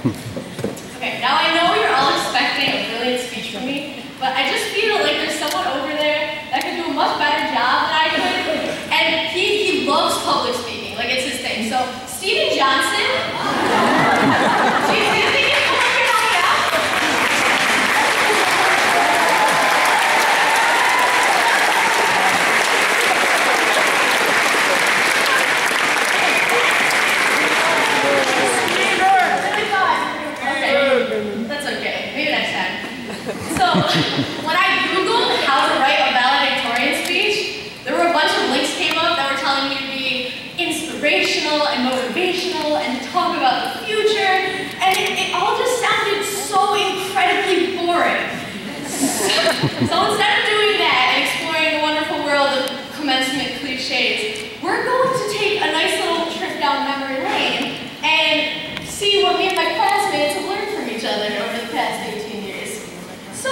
Okay, now I know you're all expecting a brilliant speech from me, but I just feel like there's someone over there that can do a much better job than I could, and he loves public speaking, like it's his thing. So, Steven Johnson, do you think you can come up here and help me out? That's okay, maybe next time. So, when I Googled how to write a valedictorian speech, there were a bunch of links came up that were telling me to be inspirational and motivational and to talk about the future, and it all just sounded so incredibly boring. So instead of doing that and exploring the wonderful world of commencement cliches, we're going to take a nice little trip down memory lane and see what me and my classmates have learned from each other over the past 18 years. So,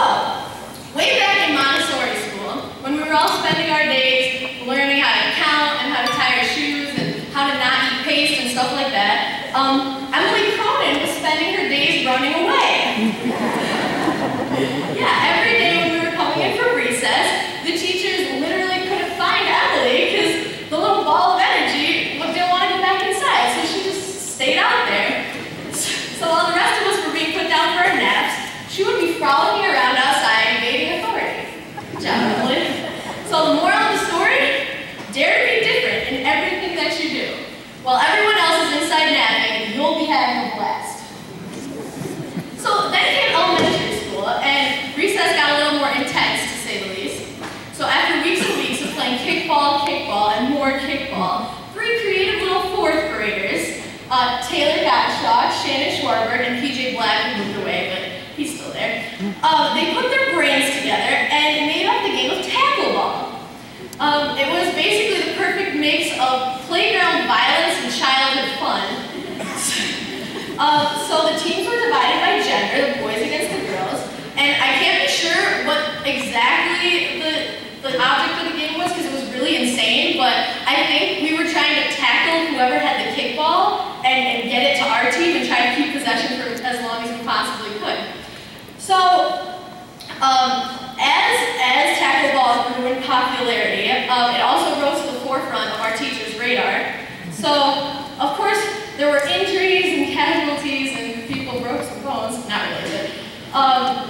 way back in Montessori school, when we were all spending our days learning how to count and how to tie our shoes and how to not eat paste and stuff like that, Emily Cronin was spending her days running away. Yeah, every day when we were coming in for recess, the teachers literally couldn't find Emily because the little ball of energy didn't want to go back inside, so she just stayed out there. So while the rest of us were being put down for our naps, she would be frolicking around outside evading authority. Good job, Emily. So the moral of the story, dare to be different in everything that you do. While everyone else is inside napping, you'll be having a blast. So then came elementary school, and recess got a little more intense, to say the least. So after weeks and weeks of playing kickball, and more kickball, three creative little fourth graders, Taylor Gottschalk, Shannon Schwarber, and PJ Black, who moved away, but he's still there. They put their brains together and made up the game of tackle ball. It was basically the perfect mix of playground violence and childhood fun. So the teams were divided by gender, the boys against the girls, and I can't be sure what exactly the object of the game was because it was really insane, but I think we were trying to tackle whoever had the kickball and get it to our team and try to keep possession for as long as we possibly could. So, as tackle ball grew in popularity, it also rose to the forefront of our teachers' radar. So, of course, there were injuries and casualties and people broke some bones, not really, but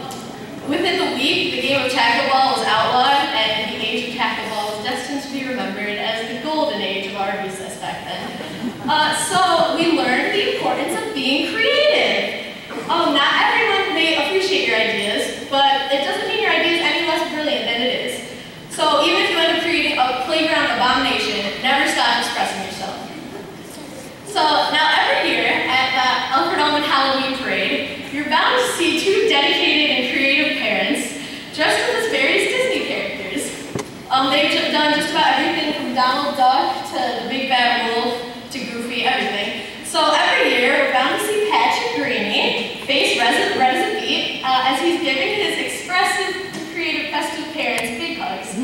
within the week, the game of tackle ball was outlawed, and the age of tackle ball was destined to be remembered as the golden age of our recess back then. So we learned the importance of being creative. Not everyone may appreciate your ideas, but it doesn't mean your idea is any less brilliant than it is. So even if you end up creating a playground abomination, never stop expressing yourself. So now every year at the ALFRED-ALMOND Halloween Parade, you're bound to see two dedicated and creative parents dressed up as various Disney characters. They've done just about everything from Donald Duck to the Big Bad Wolf to Goofy, everything. So every year we're bound to see Patrick Greeny, face red as a beet, as he's giving his expressive and creative festive parents big hugs.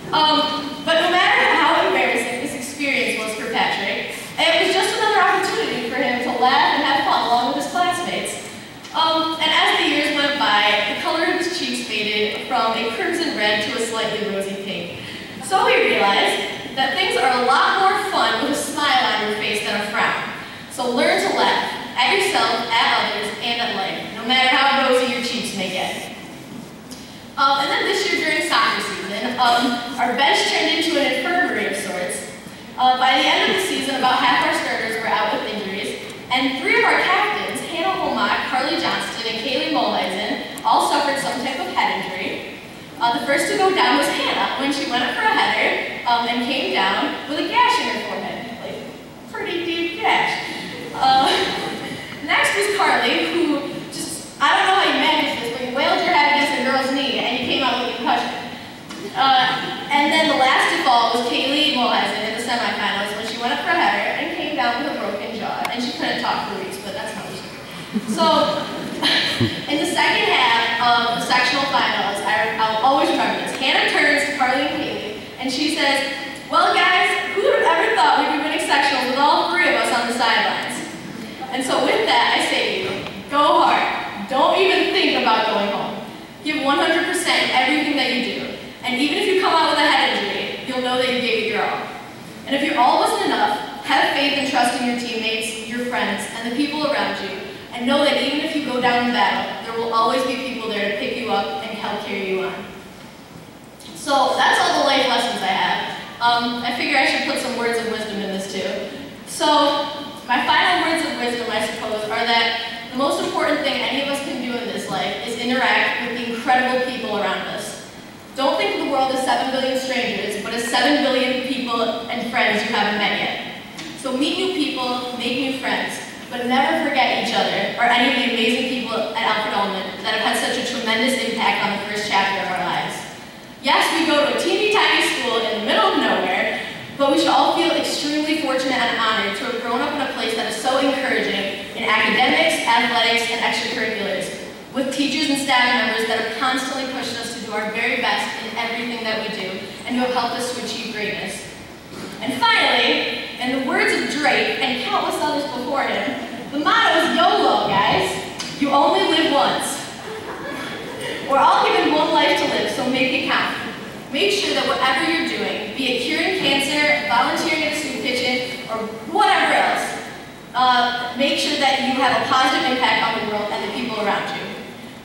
But no matter how embarrassing this experience was for Patrick, it was just another opportunity for him to laugh and have fun along with his classmates. And as the years went by, the color of his cheeks faded from a crimson red to a slightly rosy pink. So we realized that things are a lot more fun with a smile on your face than a frown. So learn to laugh at yourself, at others, and at life, no matter how rosy your cheeks may get. And then this year during soccer season, our bench turned into an infirmary of sorts. By the end of the season, about half our starters were out with injuries, and three of our captains, Hannah Holmack, Carly Johnston, and Kaylee Mulheisen, all suffered some type of head injury. The first to go down was Hannah when she went up for a header and came down with a gash in her forehead, like pretty deep gash. Next was Carly, who just, I don't know how you managed this, but you wailed your head against a girl's knee and you came out with a concussion. And then the last to fall was Kaylee Mulheisen in the semifinals when she went up for a header and came down with a broken jaw, and she couldn't talk for weeks, but that's how she was. So, in the second half of the sectional finals, I'll always remember this. Hannah turns to Carly and Kaylee, and she says, "Well, guys, who would have ever thought we'd be winning sectionals with all three of us on the sidelines?" And so with that, I say to you, go 100% everything that you do. And even if you come out with a head injury, you'll know that you gave it your all. And if your all wasn't enough, have faith and trust in your teammates, your friends, and the people around you. And know that even if you go down in battle, there will always be people there to pick you up and help carry you on. So that's all the life lessons I have. I figure I should put some words of wisdom in this too. So my final words of wisdom, I suppose, are that the most important thing any of us can do in this life is interact with the incredible people around us. Don't think of the world as 7 billion strangers, but as 7 billion people and friends you haven't met yet. So meet new people, make new friends, but never forget each other or any of the amazing people at ALFRED-ALMOND that have had such a tremendous impact on the first chapter of our lives. Yes, we go to a teeny tiny school in the middle of nowhere, but we should all feel extremely fortunate and honored to have grown up in a place that is so encouraging in academics, athletics, and extracurriculars, with teachers and staff members that have constantly pushed us to do our very best in everything that we do, and who have helped us to achieve greatness. And finally, in the words of Drake and countless others before him, the motto is YOLO, guys. You only live once. We're all given one life to live, so make it count. Make sure that whatever you're doing, be it curing cancer, volunteering at a soup kitchen, or whatever else, make sure that you have a positive impact on the world and the people around you.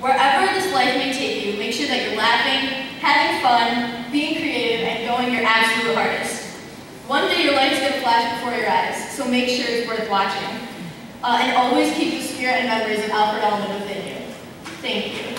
Wherever this life may take you, make sure that you're laughing, having fun, being creative, and going your absolute hardest. One day your life is going to flash before your eyes, so make sure it's worth watching. And always keep the spirit and memories of ALFRED-ALMOND within you. Thank you.